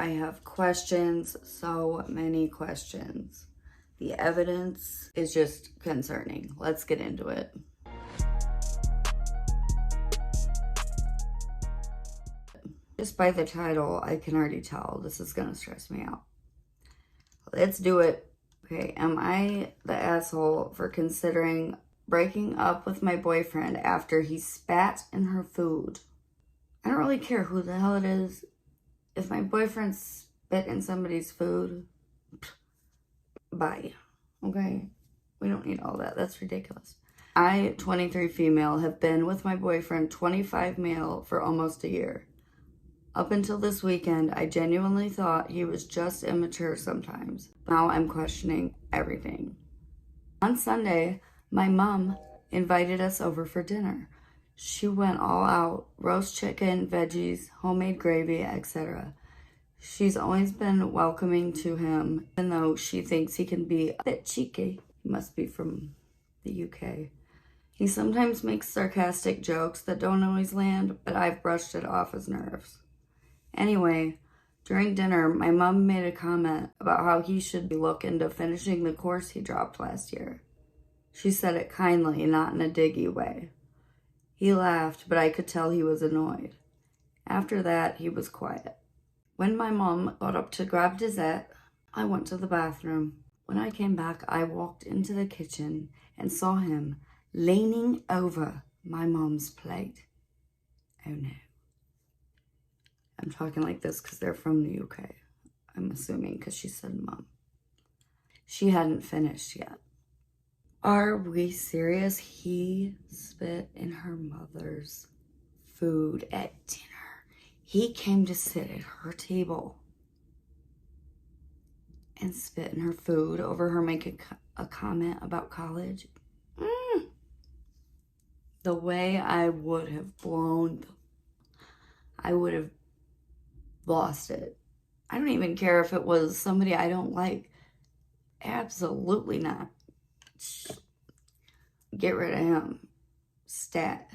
I have questions, so many questions. The evidence is just concerning. Let's get into it. Just by the title, I can already tell this is gonna stress me out. Let's do it. Okay, am I the asshole for considering breaking up with my boyfriend after he spat in her food? I don't really care who the hell it is. If my boyfriend spit in somebody's food, bye. Okay? We don't need all that. That's ridiculous. I, 23 female, have been with my boyfriend, 25 male, for almost a year. Up until this weekend, I genuinely thought he was just immature sometimes. Now I'm questioning everything. On Sunday, my mom invited us over for dinner. She went all out, roast chicken, veggies, homemade gravy, etc. She's always been welcoming to him, even though she thinks he can be a bit cheeky. He must be from the UK. He sometimes makes sarcastic jokes that don't always land, but I've brushed it off as nerves. Anyway, during dinner, my mom made a comment about how he should look into finishing the course he dropped last year. She said it kindly, not in a diggy way. He laughed, but I could tell he was annoyed. After that, he was quiet. When my mom got up to grab dessert, I went to the bathroom. When I came back, I walked into the kitchen and saw him leaning over my mom's plate. Oh no. I'm talking like this because they're from the UK. I'm assuming because she said mom. She hadn't finished yet. Are we serious? He spit in her mother's food at dinner. He came to sit at her table and spit in her food over her making a comment about college. The way I would have lost it. I don't even care if it was somebody I don't like. Absolutely not. Get rid of him. Stat.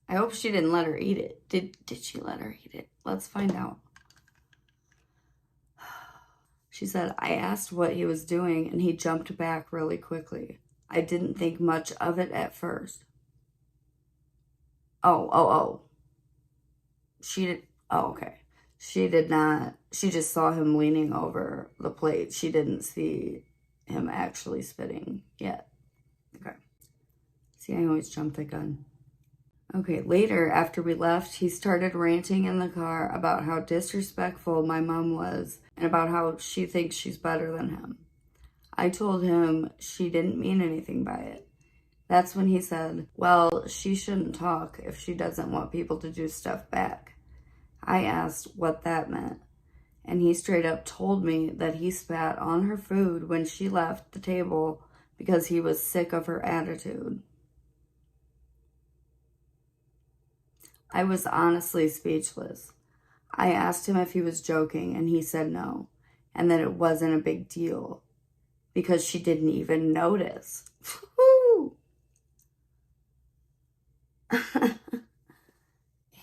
I hope she didn't let her eat it. Did she let her eat it? Let's find out. She said, I asked what he was doing and he jumped back really quickly. I didn't think much of it at first. Okay. She did not. She just saw him leaning over the plate. She didn't see him actually spitting yet. Okay. See, I always jump the gun. Okay, later, after we left, he started ranting in the car about how disrespectful my mom was and about how she thinks she's better than him. I told him she didn't mean anything by it. That's when he said, well, she shouldn't talk if she doesn't want people to do stuff back. I asked what that meant, and he straight up told me that he spat on her food when she left the table because he was sick of her attitude. I was honestly speechless. I asked him if he was joking, and he said no, and that it wasn't a big deal because she didn't even notice.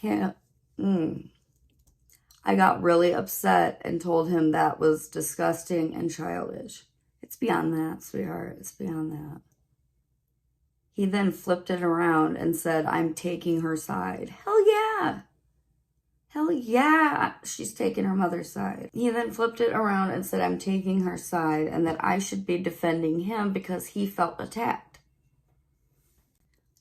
Yeah. I got really upset and told him that was disgusting and childish. It's beyond that, sweetheart. It's beyond that. He then flipped it around and said, I'm taking her side. Hell yeah. Hell yeah. She's taking her mother's side. He then flipped it around and said, I'm taking her side and that I should be defending him because he felt attacked.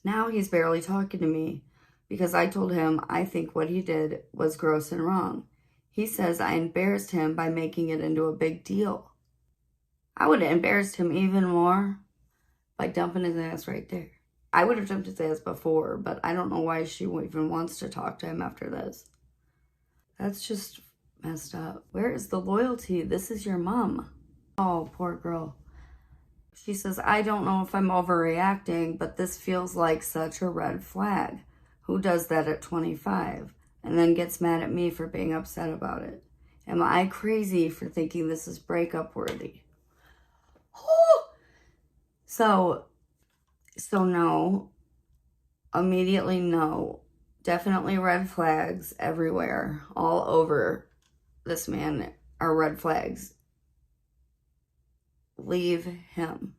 Now he's barely talking to me because I told him I think what he did was gross and wrong. He says I embarrassed him by making it into a big deal. I would have embarrassed him even more by dumping his ass right there. I would have dumped his ass before, but I don't know why she even wants to talk to him after this. That's just messed up. Where is the loyalty? This is your mom. Oh, poor girl. She says, I don't know if I'm overreacting, but this feels like such a red flag. Who does that at 25 and then gets mad at me for being upset about it? Am I crazy for thinking this is breakup worthy? So no, immediately no, definitely red flags everywhere, all over this man are red flags. Leave him.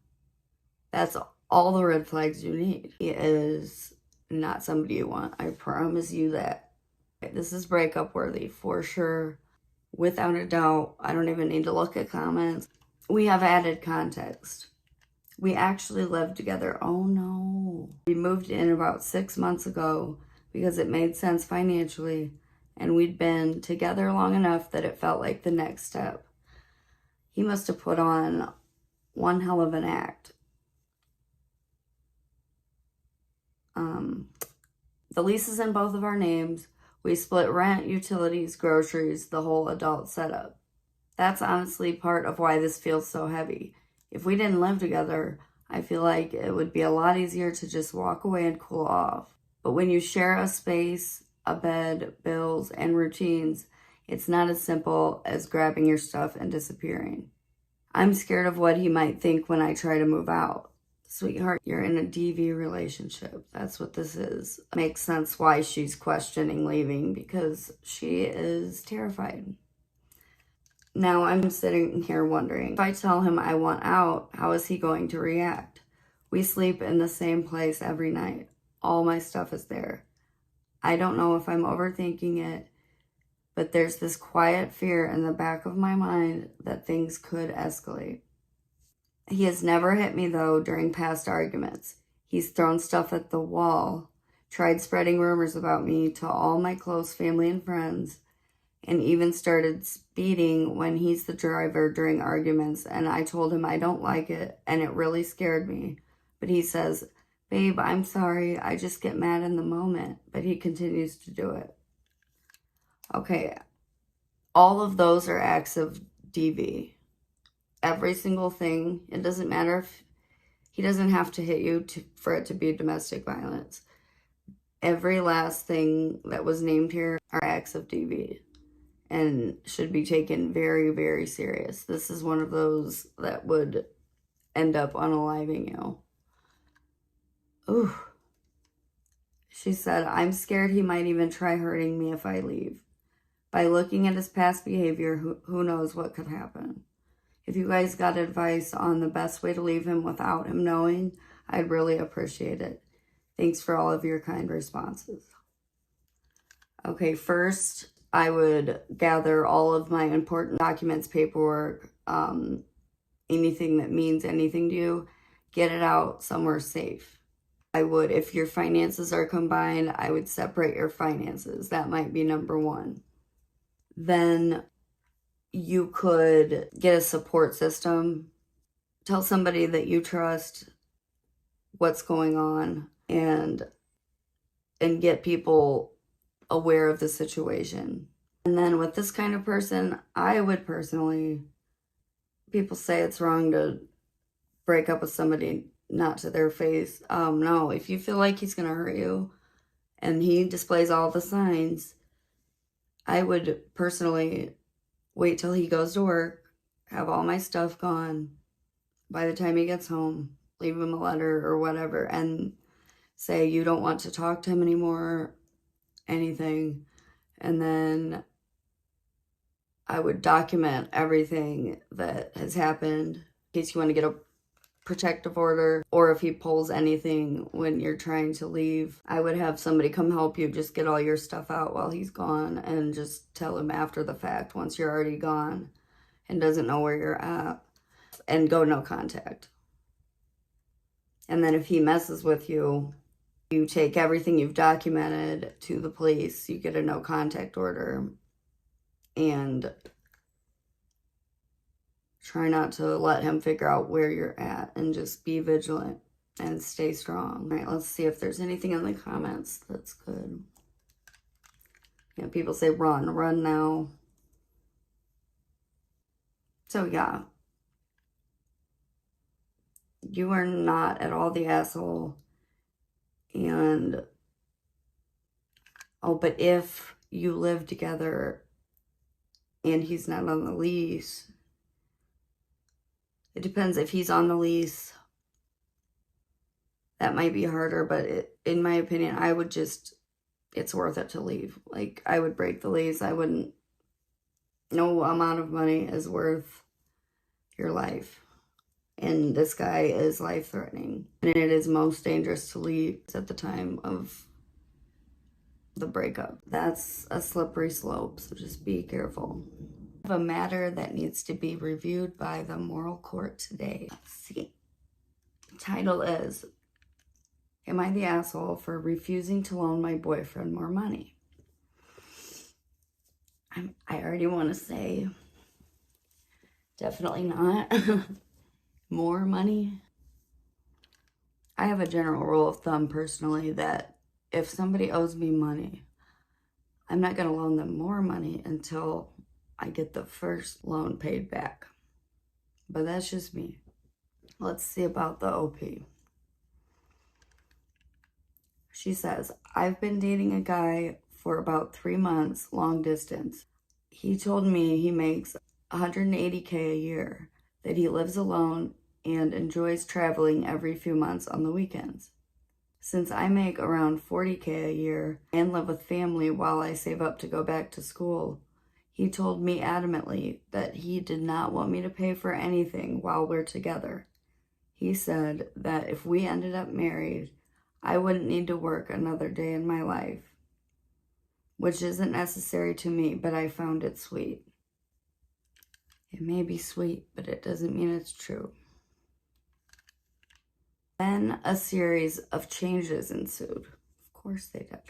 That's all the red flags you need. He is not somebody you want. I promise you that. This is breakup worthy for sure. Without a doubt. I don't even need to look at comments. We have added context. We actually lived together. Oh no. We moved in about 6 months ago because it made sense financially, and we'd been together long enough that it felt like the next step. He must have put on one hell of an act. The lease is in both of our names. We split rent, utilities, groceries, the whole adult setup. That's honestly part of why this feels so heavy. If we didn't live together, I feel like it would be a lot easier to just walk away and cool off. But when you share a space, a bed, bills, and routines, it's not as simple as grabbing your stuff and disappearing. I'm scared of what he might think when I try to move out. Sweetheart, you're in a DV relationship. That's what this is. It makes sense why she's questioning leaving, because she is terrified. Now I'm sitting here wondering, if I tell him I want out, how is he going to react? We sleep in the same place every night. All my stuff is there. I don't know if I'm overthinking it, but there's this quiet fear in the back of my mind that things could escalate. He has never hit me, though, during past arguments. He's thrown stuff at the wall, tried spreading rumors about me to all my close family and friends, and even started speeding when he's the driver during arguments, and I told him I don't like it, and it really scared me. But he says, "Babe, I'm sorry, I just get mad in the moment," but he continues to do it. Okay, all of those are acts of DV. Every single thing. It doesn't matter if he doesn't have to hit you for it to be domestic violence. Every last thing that was named here are acts of DV and should be taken very, very serious. This is one of those that would end up unaliving you. Ooh. She said, "I'm scared he might even try hurting me if I leave. By looking at his past behavior, who knows what could happen. If you guys got advice on the best way to leave him without him knowing, I'd really appreciate it. Thanks for all of your kind responses." Okay, first, I would gather all of my important documents, paperwork, anything that means anything to you, get it out somewhere safe. I would, if your finances are combined, I would separate your finances. That might be number one. Then you could get a support system. Tell somebody that you trust what's going on, and get people aware of the situation. And then with this kind of person, I would personally, people say it's wrong to break up with somebody not to their face. No, if you feel like he's going to hurt you and he displays all the signs, I would personally wait till he goes to work, have all my stuff gone. By the time he gets home, leave him a letter or whatever, and say you don't want to talk to him anymore, anything. And then I would document everything that has happened in case you want to get a protective order, or if he pulls anything when you're trying to leave. I would have somebody come help you just get all your stuff out while he's gone, and just tell him after the fact once you're already gone and doesn't know where you're at, and go no contact. And then if he messes with you, you take everything you've documented to the police, you get a no contact order, and try not to let him figure out where you're at, and just be vigilant and stay strong. All right, let's see if there's anything in the comments that's good. Yeah, people say run now. So yeah, you are not at all the asshole. And, oh, but if you live together and he's not on the lease, it depends. If he's on the lease, that might be harder, but in my opinion, I would just, it's worth it to leave. Like, I would break the lease. I wouldn't No amount of money is worth your life. And this guy is life-threatening. And it is most dangerous to leave at the time of the breakup. That's a slippery slope, so just be careful. I have a matter that needs to be reviewed by the moral court today. Let's see. The title is, Am I the asshole for refusing to loan my boyfriend more money? I already want to say, definitely not. More money. I have a general rule of thumb personally that if somebody owes me money, I'm not going to loan them more money until I get the first loan paid back. But that's just me. Let's see about the OP. She says, I've been dating a guy for about 3 months, long distance. He told me he makes $180K a year, that he lives alone and enjoys traveling every few months on the weekends. Since I make around $40K a year and live with family while I save up to go back to school, he told me adamantly that he did not want me to pay for anything while we're together. He said that if we ended up married, I wouldn't need to work another day in my life, which isn't necessary to me, but I found it sweet. It may be sweet, but it doesn't mean it's true. Then a series of changes ensued. Of course they did.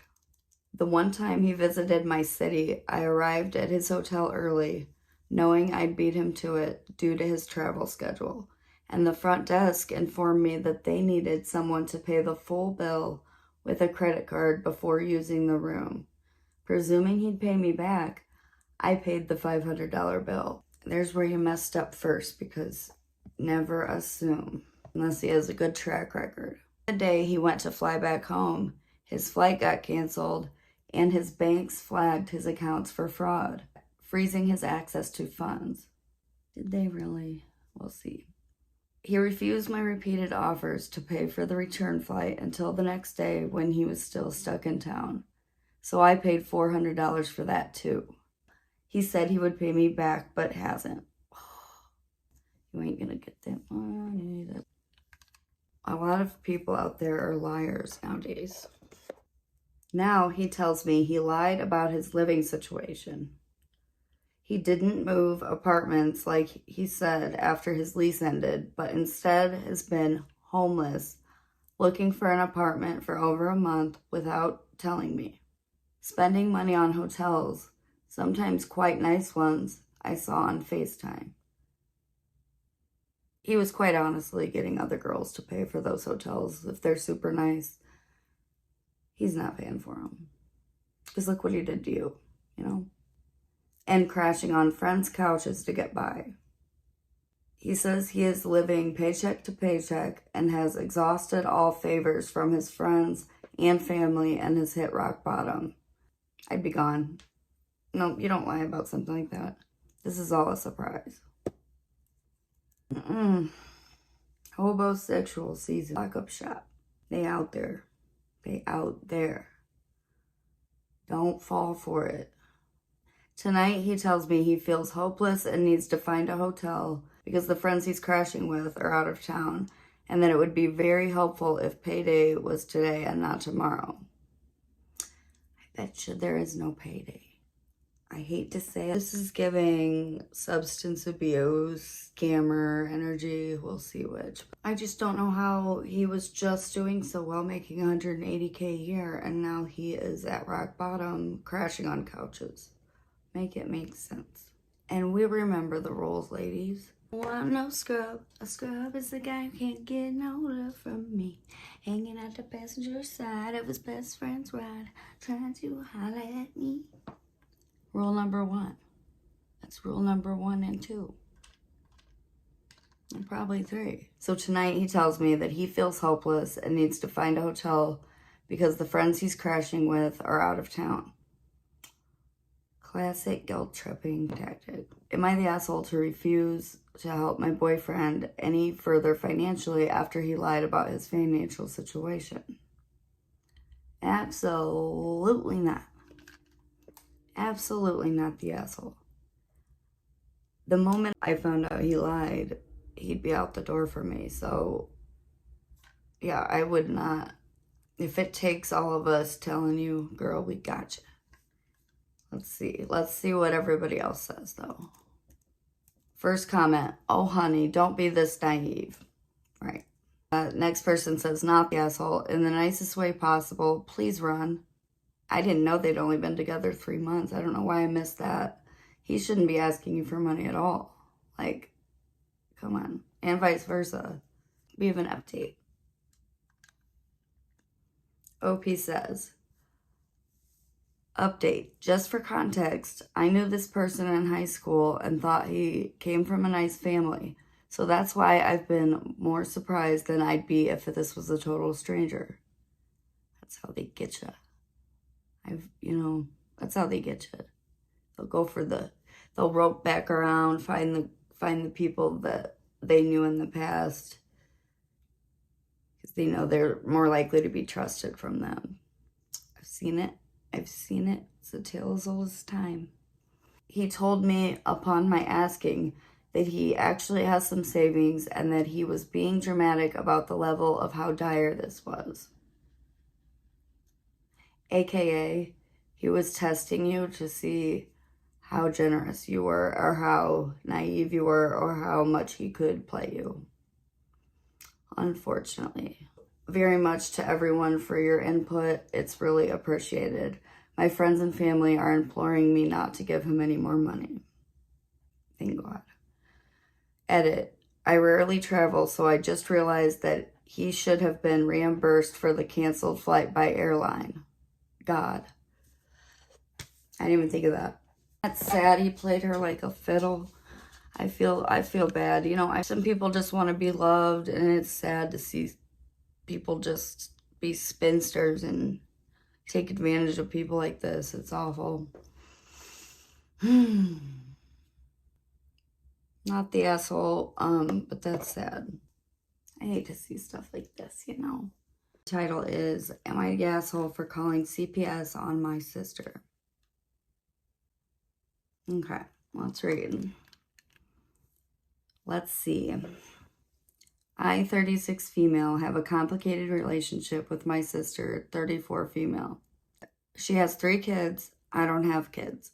The one time he visited my city, I arrived at his hotel early, knowing I'd beat him to it due to his travel schedule. And the front desk informed me that they needed someone to pay the full bill with a credit card before using the room. Presuming he'd pay me back, I paid the $500 bill. There's where you messed up first, because never assume unless he has a good track record. The day he went to fly back home, his flight got canceled and his banks flagged his accounts for fraud, freezing his access to funds. Did they really? We'll see. He refused my repeated offers to pay for the return flight until the next day when he was still stuck in town. So I paid $400 for that too. He said he would pay me back, but hasn't. You ain't gonna get that money. A lot of people out there are liars nowadays. Now he tells me he lied about his living situation. He didn't move apartments like he said after his lease ended, but instead has been homeless, looking for an apartment for over a month without telling me. Spending money on hotels, sometimes quite nice ones, I saw on FaceTime. He was quite honestly getting other girls to pay for those hotels if they're super nice. He's not paying for them. Because look what he did to you, you know? And crashing on friends' couches to get by. He says he is living paycheck to paycheck and has exhausted all favors from his friends and family and has hit rock bottom. I'd be gone. No, you don't lie about something like that. This is all a surprise. Hobosexual season. Lock-up shop. They out there. They out there. Don't fall for it. Tonight, he tells me he feels hopeless and needs to find a hotel because the friends he's crashing with are out of town, and that it would be very helpful if payday was today and not tomorrow. I bet you there is no payday. I hate to say it. This is giving substance abuse, scammer energy, we'll see which. I just don't know how he was just doing so well, making $180K a year, and now he is at rock bottom, crashing on couches. Make it make sense. And we remember the rules, ladies. Want no scrub. A scrub is the guy who can't get no love from me. Hanging at the passenger side of his best friend's ride, trying to holler at me. Rule number 1. That's rule number 1 and 2. And probably 3. So tonight he tells me that he feels hopeless and needs to find a hotel because the friends he's crashing with are out of town. Classic guilt-tripping tactic. Am I the asshole to refuse to help my boyfriend any further financially after he lied about his financial situation? Absolutely not. Absolutely not the asshole. The moment I found out he lied, he'd be out the door for me. So, yeah, I would not. If it takes all of us telling you, girl, we got you. Let's see. Let's see what everybody else says, though. First comment, oh, honey, don't be this naive. Right. Next person says, not the asshole. In the nicest way possible, please run. I didn't know they'd only been together 3 months. I don't know why I missed that. He shouldn't be asking you for money at all. Like, come on. And vice versa. We have an update. OP says, update. Just for context, I knew this person in high school and thought he came from a nice family. So that's why I've been more surprised than I'd be if this was a total stranger. That's how they get you. That's how they get you. They'll rope back around, find the people that they knew in the past, because they know they're more likely to be trusted from them. I've seen it. It's a tale as old as time. He told me upon my asking that he actually has some savings and that he was being dramatic about the level of how dire this was. AKA, he was testing you to see how generous you were or how naive you were or how much he could play you. Unfortunately. Very much to everyone for your input. It's really appreciated. My friends and family are imploring me not to give him any more money. Thank God. Edit. I rarely travel, so I just realized that he should have been reimbursed for the canceled flight by airline. God. I didn't even think of that. That's sad. He played her like a fiddle. I feel bad. Some people just want to be loved, and it's sad to see people just be spinsters and take advantage of people like this. It's awful. Not the asshole, but that's sad. I hate to see stuff like this, The title is, Am I the Asshole for Calling CPS on My Sister? Okay, let's read. Let's see. I, 36 female, have a complicated relationship with my sister, 34 female. She has 3 kids. I don't have kids.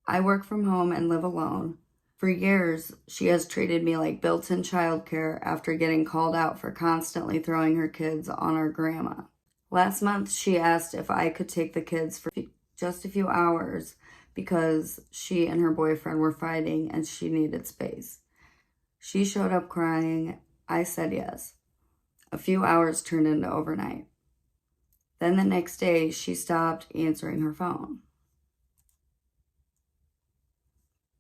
I work from home and live alone. For years, she has treated me like built-in childcare after getting called out for constantly throwing her kids on our grandma. Last month, she asked if I could take the kids for just a few hours because she and her boyfriend were fighting and she needed space. She showed up crying. I said yes. A few hours turned into overnight. Then the next day, she stopped answering her phone.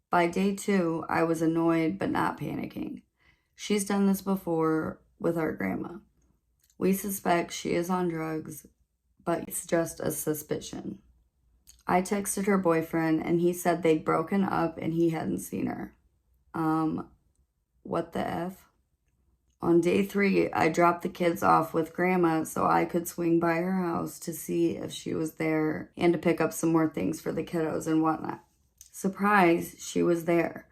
By day 2, I was annoyed but not panicking. She's done this before with our grandma. We suspect she is on drugs, but it's just a suspicion. I texted her boyfriend and he said they'd broken up and he hadn't seen her. What the F? On day 3, I dropped the kids off with grandma so I could swing by her house to see if she was there and to pick up some more things for the kiddos and whatnot. Surprise, she was there.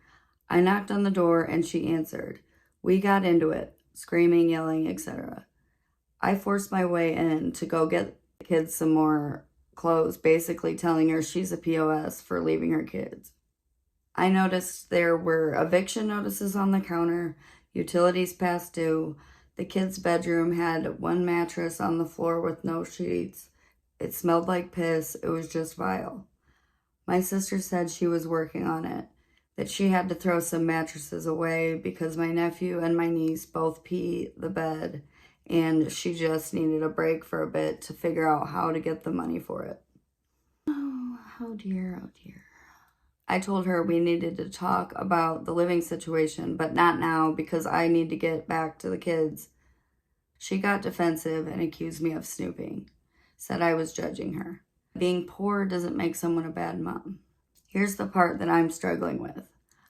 I knocked on the door and she answered. We got into it, screaming, yelling, etc. I forced my way in to go get the kids some more clothes, basically telling her she's a POS for leaving her kids. I noticed there were eviction notices on the counter, utilities past due. The kids' bedroom had 1 mattress on the floor with no sheets. It smelled like piss. It was just vile. My sister said she was working on it, that she had to throw some mattresses away because my nephew and my niece both pee the bed, and she just needed a break for a bit to figure out how to get the money for it. Oh dear, oh dear. I told her we needed to talk about the living situation, but not now because I need to get back to the kids. She got defensive and accused me of snooping, said I was judging her. Being poor doesn't make someone a bad mom. Here's the part that I'm struggling with.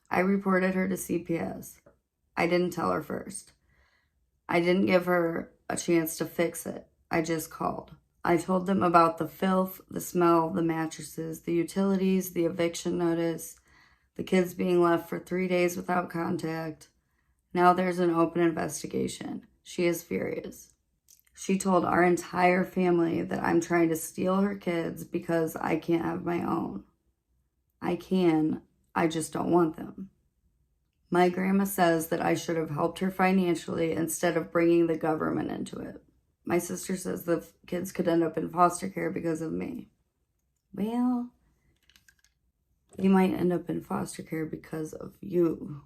I reported her to CPS. I didn't tell her first. I didn't give her a chance to fix it. I just called. I told them about the filth, the smell, the mattresses, the utilities, the eviction notice, The kids being left for 3 days without contact. Now there's an open investigation. She is furious. She told our entire family that I'm trying to steal her kids because I can't have my own. I can, I just don't want them. My grandma says that I should have helped her financially instead of bringing the government into it. My sister says the kids could end up in foster care because of me. Well, they might end up in foster care because of you.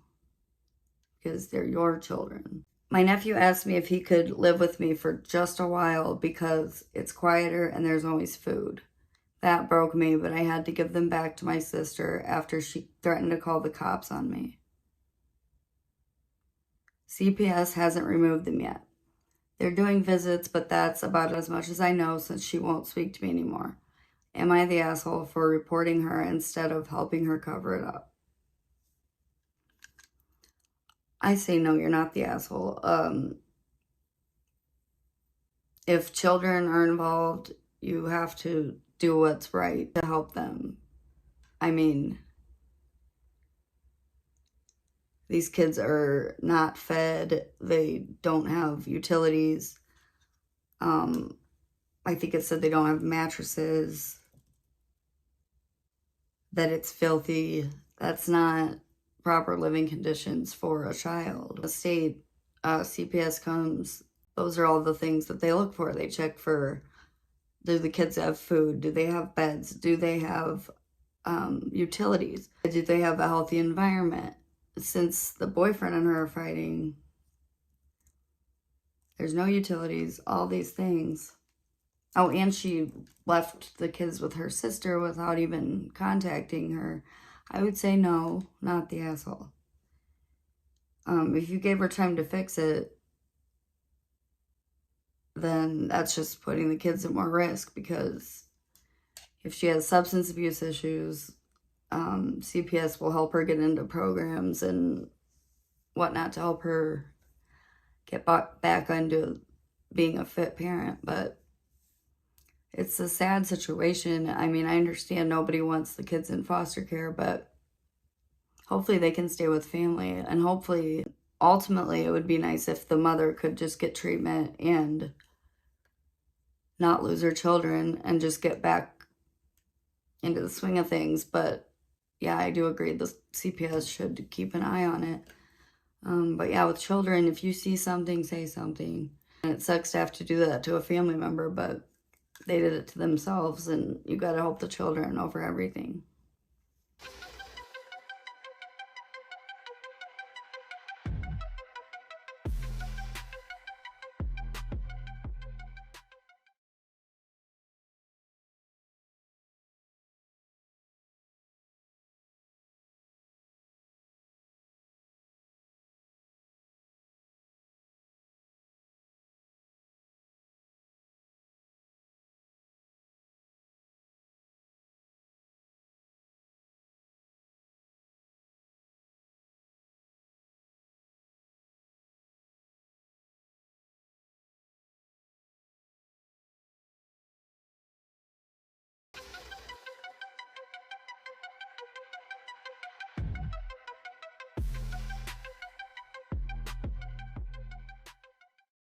Because they're your children. My nephew asked me if he could live with me for just a while because it's quieter and there's always food. That broke me, but I had to give them back to my sister after she threatened to call the cops on me. CPS hasn't removed them yet. They're doing visits, but that's about as much as I know since she won't speak to me anymore. Am I the asshole for reporting her instead of helping her cover it up? I say no, you're not the asshole. If children are involved, you have to do what's right to help them. I mean, these kids are not fed. They don't have utilities. I think it said they don't have mattresses, that it's filthy. That's not proper living conditions for a child. The state CPS comes, those are all the things that they look for. They check for, do the kids have food? Do they have beds? Do they have utilities? Do they have a healthy environment? Since the boyfriend and her are fighting, there's no utilities, all these things. Oh, and she left the kids with her sister without even contacting her. I would say no, not the asshole. If you gave her time to fix it, then that's just putting the kids at more risk, because if she has substance abuse issues, CPS will help her get into programs and whatnot to help her get back into being a fit parent. But it's a sad situation. I mean, I understand nobody wants the kids in foster care, but hopefully they can stay with family. And hopefully, ultimately, it would be nice if the mother could just get treatment and not lose her children and just get back into the swing of things. But yeah, I do agree the CPS should keep an eye on it. But yeah, with children, if you see something, say something. And it sucks to have to do that to a family member, but they did it to themselves, and you got to help the children over everything.